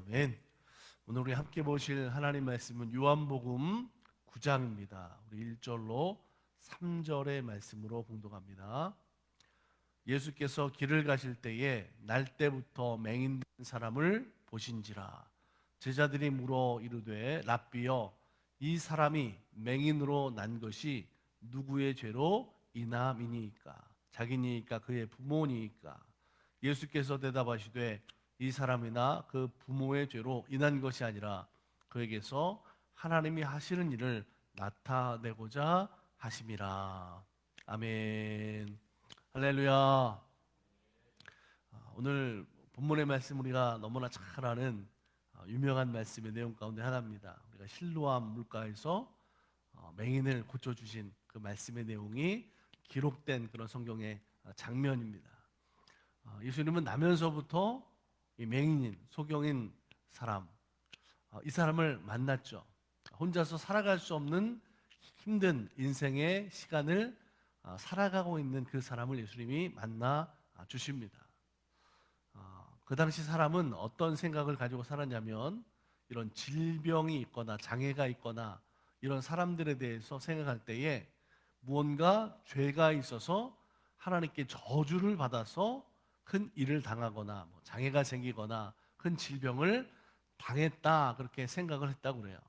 아멘. 오늘 우리 함께 보실 하나님 말씀은 요한복음 9장입니다. 우리 1절로 3절의 말씀으로 봉독합니다. 예수께서 길을 가실 때에 날 때부터 맹인 된 사람을 보신지라. 제자들이 물어 이르되 랍비여, 이 사람이 맹인으로 난 것이 누구의 죄로 인함이니이까? 자기니이까 그의 부모니이까? 예수께서 대답하시되 이 사람이나 그 부모의 죄로 인한 것이 아니라 그에게서 하나님이 하시는 일을 나타내고자 하심이라. 아멘. 할렐루야. 오늘 본문의 말씀 우리가 너무나 잘 아는 유명한 말씀의 내용 가운데 하나입니다. 우리가 실로암 물가에서 맹인을 고쳐주신 그 말씀의 내용이 기록된 그런 성경의 장면입니다. 예수님은 나면서부터 이 맹인인 소경인 사람, 이 사람을 만났죠. 혼자서 살아갈 수 없는 힘든 인생의 시간을 살아가고 있는 그 사람을 예수님이 만나 주십니다. 그 당시 사람은 어떤 생각을 가지고 살았냐면, 이런 질병이 있거나 장애가 있거나 이런 사람들에 대해서 생각할 때에 무언가 죄가 있어서 하나님께 저주를 받아서 큰 일을 당하거나 장애가 생기거나 큰 질병을 당했다, 그렇게 생각을 했다고 그래요.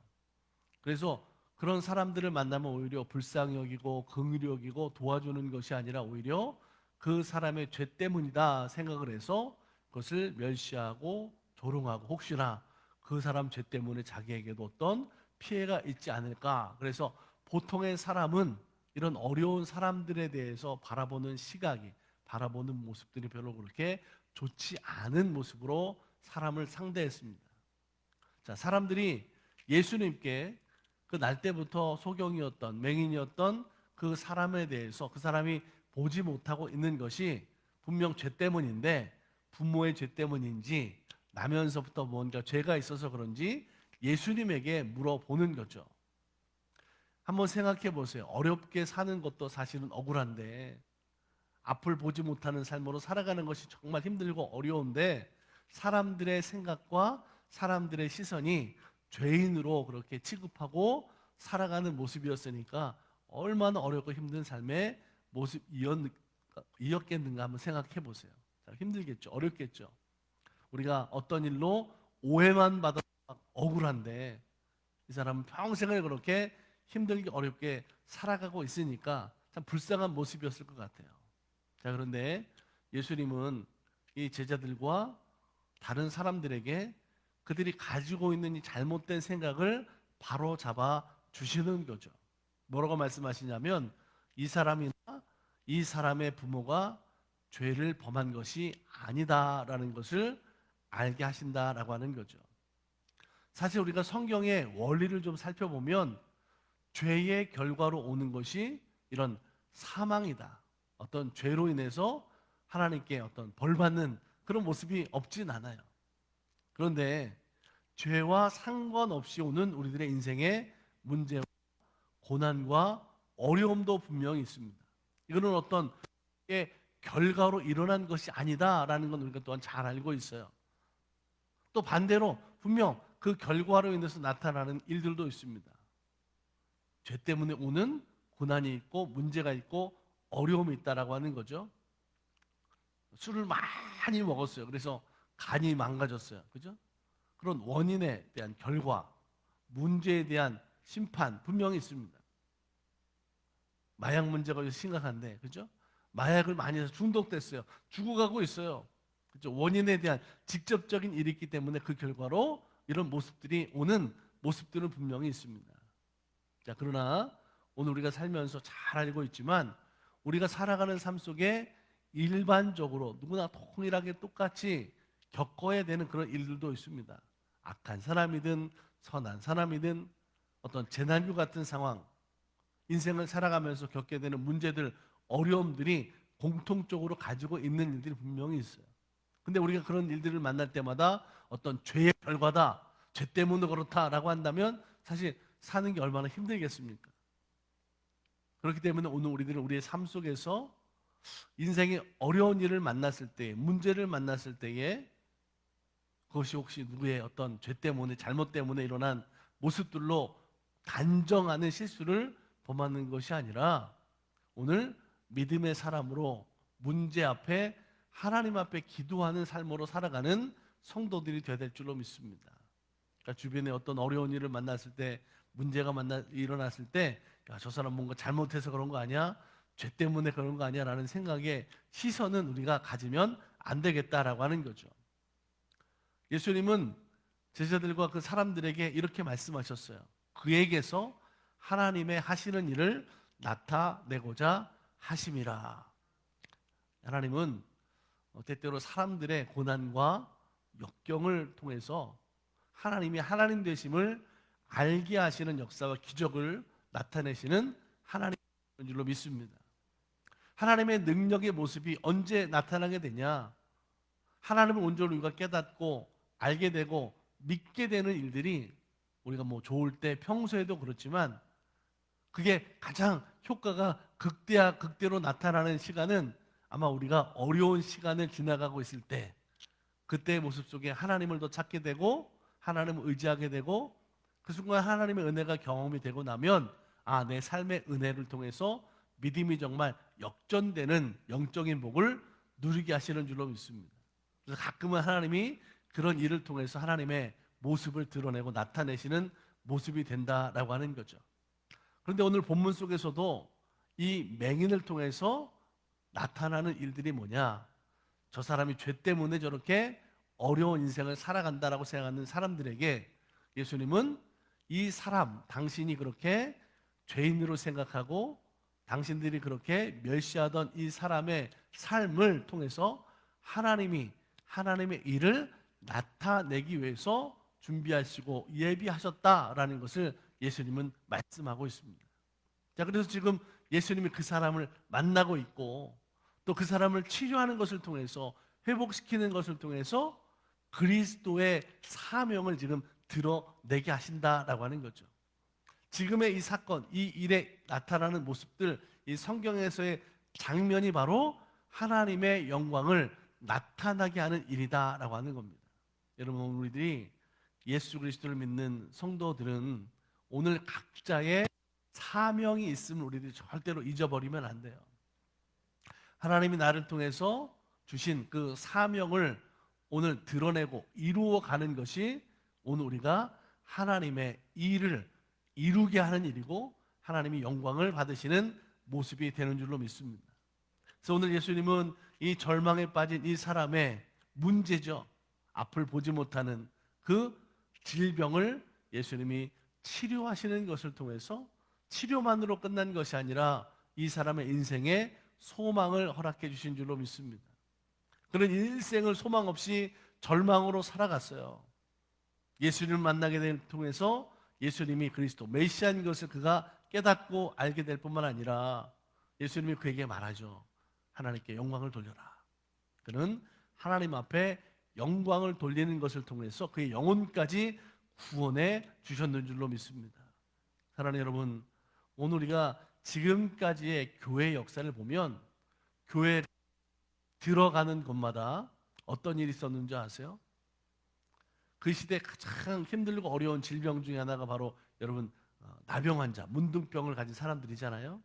그래서 그런 사람들을 만나면 오히려 불쌍히 여기고 긍휼히 여기고 도와주는 것이 아니라 오히려 그 사람의 죄 때문이다 생각을 해서 그것을 멸시하고 조롱하고, 혹시나 그 사람 죄 때문에 자기에게도 어떤 피해가 있지 않을까. 그래서 보통의 사람은 이런 어려운 사람들에 대해서 바라보는 시각이, 바라보는 모습들이 별로 그렇게 좋지 않은 모습으로 사람을 상대했습니다. 자, 사람들이 예수님께 그 날 때부터 소경이었던, 맹인이었던 그 사람에 대해서, 그 사람이 보지 못하고 있는 것이 분명 죄 때문인데, 부모의 죄 때문인지 나면서부터 뭔가 죄가 있어서 그런지 예수님에게 물어보는 거죠. 한번 생각해 보세요. 어렵게 사는 것도 사실은 억울한데, 앞을 보지 못하는 삶으로 살아가는 것이 정말 힘들고 어려운데, 사람들의 생각과 사람들의 시선이 죄인으로 그렇게 취급하고 살아가는 모습이었으니까 얼마나 어렵고 힘든 삶의 모습이었겠는가 한번 생각해 보세요. 힘들겠죠. 어렵겠죠. 우리가 어떤 일로 오해만 받아 억울한데, 이 사람은 평생을 그렇게 힘들게 어렵게 살아가고 있으니까 참 불쌍한 모습이었을 것 같아요. 자, 그런데 예수님은 이 제자들과 다른 사람들에게 그들이 가지고 있는 이 잘못된 생각을 바로 잡아 주시는 거죠. 뭐라고 말씀하시냐면, 이 사람이나 이 사람의 부모가 죄를 범한 것이 아니다라는 것을 알게 하신다라고 하는 거죠. 사실 우리가 성경의 원리를 좀 살펴보면 죄의 결과로 오는 것이 이런 사망이다. 어떤 죄로 인해서 하나님께 어떤 벌 받는 그런 모습이 없진 않아요. 그런데 죄와 상관없이 오는 우리들의 인생의 문제와 고난과 어려움도 분명히 있습니다. 이거는 어떤 결과로 일어난 것이 아니다라는 건 우리가 또한 잘 알고 있어요. 또 반대로 분명 그 결과로 인해서 나타나는 일들도 있습니다. 죄 때문에 오는 고난이 있고 문제가 있고 어려움이 있다라고 하는 거죠. 술을 많이 먹었어요. 그래서 간이 망가졌어요. 그죠? 그런 원인에 대한 결과, 문제에 대한 심판 분명히 있습니다. 마약 문제가 심각한데, 그죠? 마약을 많이 해서 중독됐어요. 죽어가고 있어요. 그죠? 원인에 대한 직접적인 일이 있기 때문에 그 결과로 이런 모습들이 오는 모습들은 분명히 있습니다. 자, 그러나 오늘 우리가 살면서 잘 알고 있지만, 우리가 살아가는 삶 속에 일반적으로 누구나 동일하게 똑같이 겪어야 되는 그런 일들도 있습니다. 악한 사람이든 선한 사람이든 어떤 재난류 같은 상황, 인생을 살아가면서 겪게 되는 문제들, 어려움들이 공통적으로 가지고 있는 일들이 분명히 있어요. 근데 우리가 그런 일들을 만날 때마다 어떤 죄의 결과다, 죄 때문에 그렇다라고 한다면 사실 사는 게 얼마나 힘들겠습니까? 그렇기 때문에 오늘 우리들은 우리의 삶 속에서 인생의 어려운 일을 만났을 때, 문제를 만났을 때에 그것이 혹시 누구의 어떤 죄 때문에 잘못 때문에 일어난 모습들로 단정하는 실수를 범하는 것이 아니라 오늘 믿음의 사람으로 문제 앞에 하나님 앞에 기도하는 삶으로 살아가는 성도들이 되어야 될 줄로 믿습니다. 그러니까 주변에 어떤 어려운 일을 만났을 때, 문제가 일어났을 때, 야, 저 사람 뭔가 잘못해서 그런 거 아니야? 죄 때문에 그런 거 아니야? 라는 생각에 시선은 우리가 가지면 안 되겠다라고 하는 거죠. 예수님은 제자들과 그 사람들에게 이렇게 말씀하셨어요. 그에게서 하나님의 하시는 일을 나타내고자 하심이라. 하나님은 때때로 사람들의 고난과 역경을 통해서 하나님이 하나님 되심을 알게 하시는 역사와 기적을 나타내시는 하나님인 줄로 믿습니다. 하나님의 능력의 모습이 언제 나타나게 되냐? 하나님을 온전히 우리가 깨닫고 알게 되고 믿게 되는 일들이 우리가 뭐 좋을 때 평소에도 그렇지만 그게 가장 효과가 극대로 나타나는 시간은 아마 우리가 어려운 시간을 지나가고 있을 때, 그때의 모습 속에 하나님을 더 찾게 되고 하나님을 의지하게 되고 그 순간 하나님의 은혜가 경험이 되고 나면 내 삶의 은혜를 통해서 믿음이 정말 역전되는 영적인 복을 누리게 하시는 줄로 믿습니다. 그래서 가끔은 하나님이 그런 일을 통해서 하나님의 모습을 드러내고 나타내시는 모습이 된다라고 하는 거죠. 그런데 오늘 본문 속에서도 이 맹인을 통해서 나타나는 일들이 뭐냐? 저 사람이 죄 때문에 저렇게 어려운 인생을 살아간다라고 생각하는 사람들에게 예수님은 이 사람, 당신이 그렇게 죄인으로 생각하고 당신들이 그렇게 멸시하던 이 사람의 삶을 통해서 하나님이 하나님의 일을 나타내기 위해서 준비하시고 예비하셨다라는 것을 예수님은 말씀하고 있습니다. 자, 그래서 지금 예수님이 그 사람을 만나고 있고 또 그 사람을 치료하는 것을 통해서 회복시키는 것을 통해서 그리스도의 사명을 지금 드러내게 하신다라고 하는 거죠. 지금의 이 사건, 이 일에 나타나는 모습들, 이 성경에서의 장면이 바로 하나님의 영광을 나타나게 하는 일이다라고 하는 겁니다. 여러분, 우리들이 예수 그리스도를 믿는 성도들은 오늘 각자의 사명이 있음을 우리들이 절대로 잊어버리면 안 돼요. 하나님이 나를 통해서 주신 그 사명을 오늘 드러내고 이루어가는 것이 오늘 우리가 하나님의 일을 이루게 하는 일이고 하나님이 영광을 받으시는 모습이 되는 줄로 믿습니다. 그래서 오늘 예수님은 이 절망에 빠진 이 사람의 문제죠. 앞을 보지 못하는 그 질병을 예수님이 치료하시는 것을 통해서 치료만으로 끝난 것이 아니라 이 사람의 인생에 소망을 허락해 주신 줄로 믿습니다. 그런 일생을 소망 없이 절망으로 살아갔어요. 예수님을 만나게 될 통해서 예수님이 그리스도 메시아인 것을 그가 깨닫고 알게 될 뿐만 아니라 예수님이 그에게 말하죠. 하나님께 영광을 돌려라. 그는 하나님 앞에 영광을 돌리는 것을 통해서 그의 영혼까지 구원해 주셨는 줄로 믿습니다. 사랑하는 여러분, 오늘 우리가 지금까지의 교회 역사를 보면 교회 들어가는 곳마다 어떤 일이 있었는지 아세요? 그 시대에 가장 힘들고 어려운 질병 중에 하나가 바로 여러분 나병 환자, 문둥병을 가진 사람들이잖아요.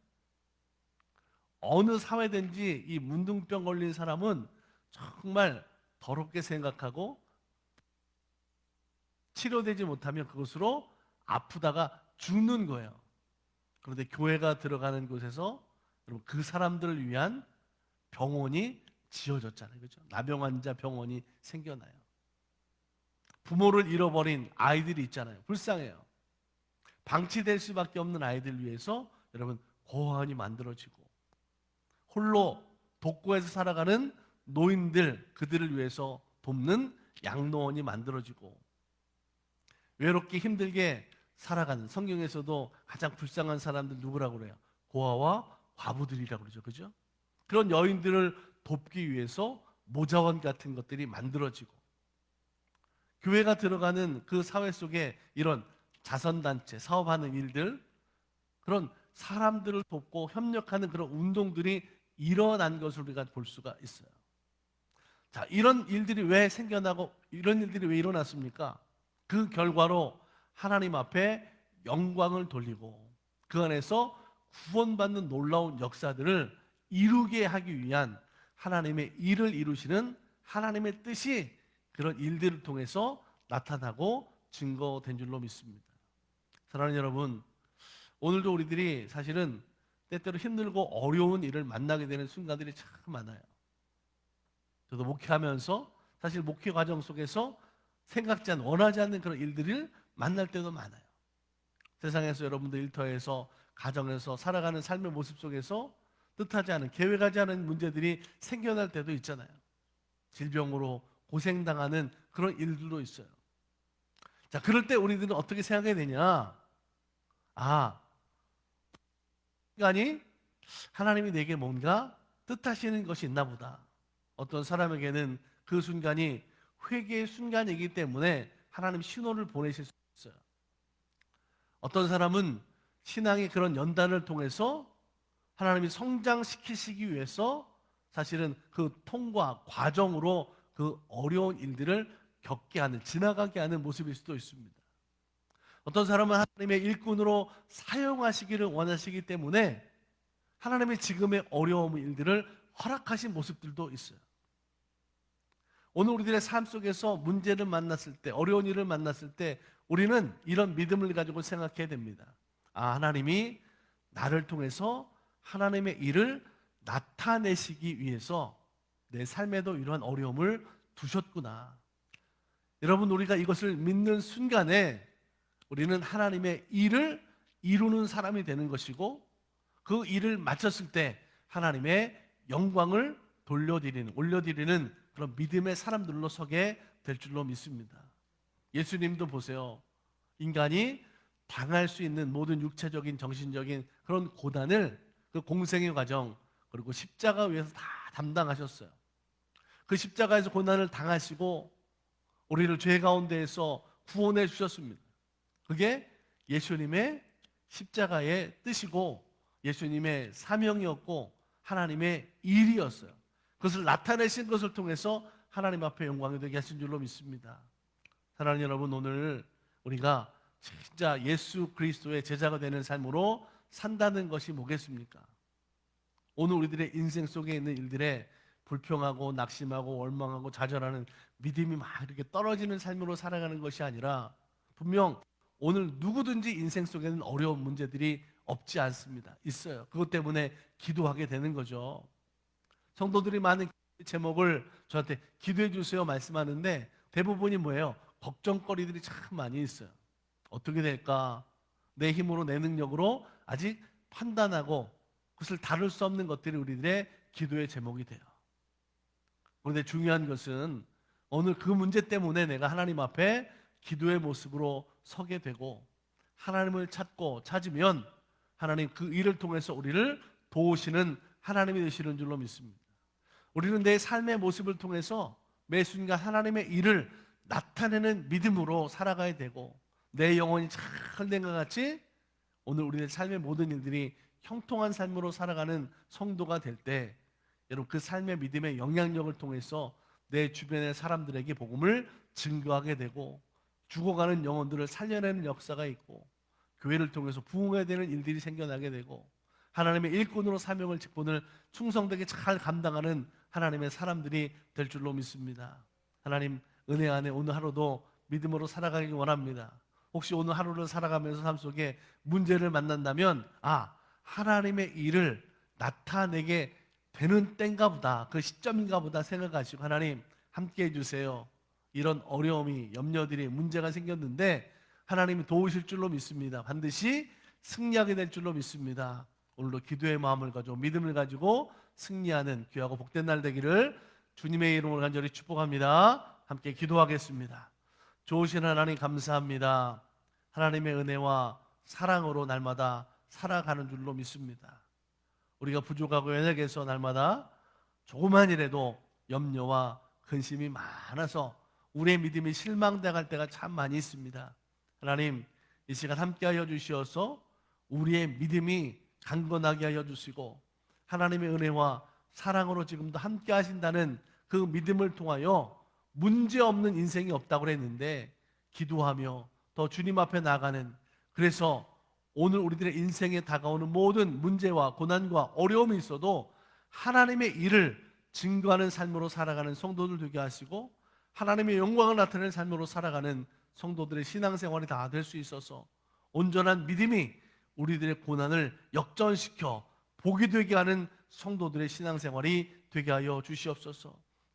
어느 사회든지 이 문둥병 걸린 사람은 정말 더럽게 생각하고 치료되지 못하면 그것으로 아프다가 죽는 거예요. 그런데 교회가 들어가는 곳에서 여러분 그 사람들을 위한 병원이 지어졌잖아요. 그렇죠? 나병 환자 병원이 생겨나요. 부모를 잃어버린 아이들이 있잖아요. 불쌍해요. 방치될 수밖에 없는 아이들 위해서 여러분 고아원이 만들어지고 홀로 독거에서 살아가는 노인들 그들을 위해서 돕는 양로원이 만들어지고 외롭게 힘들게 살아가는 성경에서도 가장 불쌍한 사람들 누구라고 그래요? 고아와 과부들이라고 그러죠. 그죠? 그런 여인들을 돕기 위해서 모자원 같은 것들이 만들어지고 교회가 들어가는 그 사회 속에 이런 자선단체, 사업하는 일들 그런 사람들을 돕고 협력하는 그런 운동들이 일어난 것을 우리가 볼 수가 있어요. 자, 이런 일들이 왜 생겨나고 이런 일들이 왜 일어났습니까? 그 결과로 하나님 앞에 영광을 돌리고 그 안에서 구원받는 놀라운 역사들을 이루게 하기 위한 하나님의 일을 이루시는 하나님의 뜻이 그런 일들을 통해서 나타나고 증거된 줄로 믿습니다. 사랑하는 여러분, 오늘도 우리들이 사실은 때때로 힘들고 어려운 일을 만나게 되는 순간들이 참 많아요. 저도 목회하면서 사실 목회 과정 속에서 생각지 않은 원하지 않는 그런 일들을 만날 때도 많아요. 세상에서 여러분들 일터에서 가정에서 살아가는 삶의 모습 속에서 뜻하지 않은 계획하지 않은 문제들이 생겨날 때도 있잖아요. 질병으로 고생당하는 그런 일들도 있어요. 자, 그럴 때 우리들은 어떻게 생각해야 되냐? 아, 인간이 하나님이 내게 뭔가 뜻하시는 것이 있나 보다. 어떤 사람에게는 그 순간이 회개의 순간이기 때문에 하나님 신호를 보내실 수 있어요. 어떤 사람은 신앙의 그런 연단을 통해서 하나님이 성장시키시기 위해서 사실은 그 통과 과정으로 그 어려운 일들을 겪게 하는, 지나가게 하는 모습일 수도 있습니다. 어떤 사람은 하나님의 일꾼으로 사용하시기를 원하시기 때문에 하나님의 지금의 어려운 일들을 허락하신 모습들도 있어요. 오늘 우리들의 삶 속에서 문제를 만났을 때, 어려운 일을 만났을 때 우리는 이런 믿음을 가지고 생각해야 됩니다. 아, 하나님이 나를 통해서 하나님의 일을 나타내시기 위해서 내 삶에도 이러한 어려움을 두셨구나. 여러분, 우리가 이것을 믿는 순간에 우리는 하나님의 일을 이루는 사람이 되는 것이고 그 일을 마쳤을 때 하나님의 영광을 올려드리는 그런 믿음의 사람들로 서게 될 줄로 믿습니다. 예수님도 보세요. 인간이 당할 수 있는 모든 육체적인 정신적인 그런 고난을 그 공생의 과정 그리고 십자가 위에서 다 담당하셨어요. 그 십자가에서 고난을 당하시고 우리를 죄 가운데에서 구원해 주셨습니다. 그게 예수님의 십자가의 뜻이고 예수님의 사명이었고 하나님의 일이었어요. 그것을 나타내신 것을 통해서 하나님 앞에 영광이 되게 하신 줄로 믿습니다. 사랑하는 여러분, 오늘 우리가 진짜 예수 그리스도의 제자가 되는 삶으로 산다는 것이 뭐겠습니까? 오늘 우리들의 인생 속에 있는 일들에 불평하고 낙심하고 원망하고 좌절하는 믿음이 막 이렇게 떨어지는 삶으로 살아가는 것이 아니라 분명 오늘 누구든지 인생 속에는 어려운 문제들이 없지 않습니다. 있어요. 그것 때문에 기도하게 되는 거죠. 성도들이 많은 제목을 저한테 기도해 주세요 말씀하는데 대부분이 뭐예요? 걱정거리들이 참 많이 있어요. 어떻게 될까? 내 힘으로 내 능력으로 아직 판단하고 그것을 다룰 수 없는 것들이 우리들의 기도의 제목이 돼요. 그런데 중요한 것은 오늘 그 문제 때문에 내가 하나님 앞에 기도의 모습으로 서게 되고 하나님을 찾으면 하나님 그 일을 통해서 우리를 도우시는 하나님이 되시는 줄로 믿습니다. 우리는 내 삶의 모습을 통해서 매 순간 하나님의 일을 나타내는 믿음으로 살아가야 되고 내 영혼이 잘 된 것 같이 오늘 우리의 삶의 모든 일들이 형통한 삶으로 살아가는 성도가 될 때 여러분 그 삶의 믿음의 영향력을 통해서 내 주변의 사람들에게 복음을 증거하게 되고 죽어가는 영혼들을 살려내는 역사가 있고 교회를 통해서 부흥해야 되는 일들이 생겨나게 되고 하나님의 일꾼으로 사명을 직분을 충성되게 잘 감당하는 하나님의 사람들이 될 줄로 믿습니다. 하나님 은혜 안에 오늘 하루도 믿음으로 살아가기 원합니다. 혹시 오늘 하루를 살아가면서 삶 속에 문제를 만난다면 하나님의 일을 나타내게 되는 때인가 보다, 그 시점인가 보다 생각하시고 하나님 함께 해주세요. 이런 어려움이 염려들이 문제가 생겼는데 하나님이 도우실 줄로 믿습니다. 반드시 승리하게 될 줄로 믿습니다. 오늘도 기도의 마음을 가지고 믿음을 가지고 승리하는 귀하고 복된 날 되기를 주님의 이름으로 간절히 축복합니다. 함께 기도하겠습니다. 좋으신 하나님 감사합니다. 하나님의 은혜와 사랑으로 날마다 살아가는 줄로 믿습니다. 우리가 부족하고 연약해서 날마다 조그만이라도 염려와 근심이 많아서 우리의 믿음이 실망당할 때가 참 많이 있습니다. 하나님 이 시간 함께하여 주시어서 우리의 믿음이 강건하게 하여 주시고 하나님의 은혜와 사랑으로 지금도 함께 하신다는 그 믿음을 통하여 문제 없는 인생이 없다고 그랬는데, 기도하며 더 주님 앞에 나가는, 그래서 오늘 우리들의 인생에 다가오는 모든 문제와 고난과 어려움이 있어도 하나님의 일을 증거하는 삶으로 살아가는 성도들 되게 하시고, 하나님의 영광을 나타내는 삶으로 살아가는 성도들의 신앙생활이 다 될 수 있어서 온전한 믿음이 우리들의 고난을 역전시켜 복이 되게 하는 성도들의 신앙생활이 되게 하여 주시옵소서.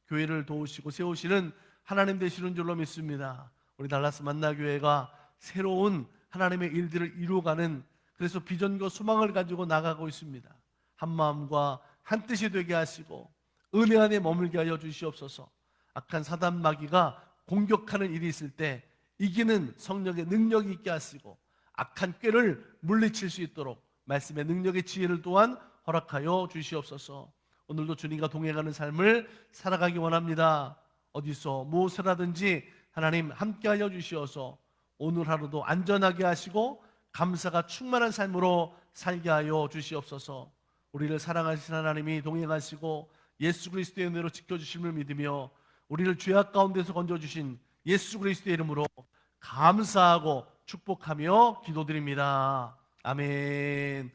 교회를 도우시고 세우시는 하나님 되시는 줄로 믿습니다. 우리 달라스 만나교회가 새로운 하나님의 일들을 이루어가는, 그래서 비전과 소망을 가지고 나가고 있습니다. 한 마음과 한 뜻이 되게 하시고 은혜 안에 머물게 하여 주시옵소서. 악한 사단 마귀가 공격하는 일이 있을 때 이기는 성령의 능력이 있게 하시고 악한 꾀를 물리칠 수 있도록 말씀의 능력의 지혜를 또한 허락하여 주시옵소서. 오늘도 주님과 동행하는 삶을 살아가기 원합니다. 어디서 무엇을 하든지 하나님 함께하여 주시어서 오늘 하루도 안전하게 하시고 감사가 충만한 삶으로 살게 하여 주시옵소서. 우리를 사랑하신 하나님이 동행하시고 예수 그리스도의 은혜로 지켜주심을 믿으며 우리를 죄악 가운데서 건져주신 예수 그리스도의 이름으로 감사하고 축복하며 기도드립니다. 아멘.